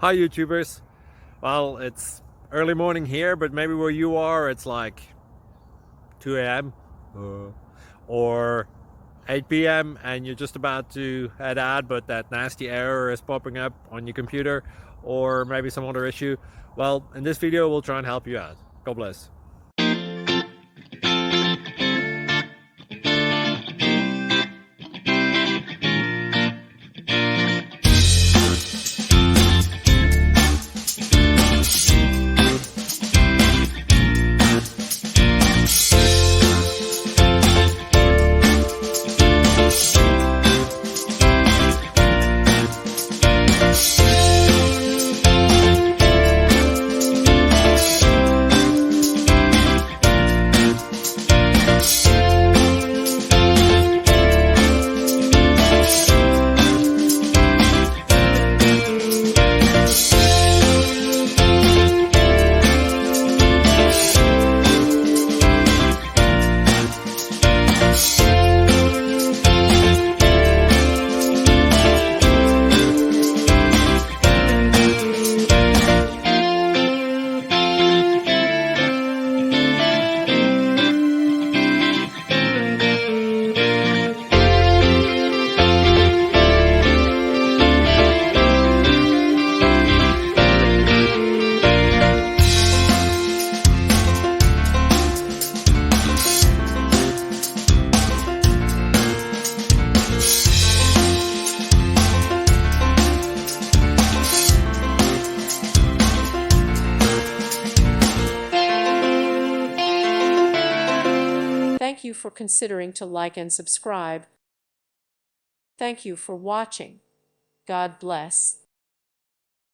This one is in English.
Hi YouTubers. Well, it's early morning here, but maybe where you are it's like 2 a.m. Or 8 p.m. and you're just about to head out, but that nasty error is popping up on your computer, or maybe some other issue. Well, in this video we'll try and help you out. God bless. Thank you for considering to like and subscribe. Thank you for watching. God bless.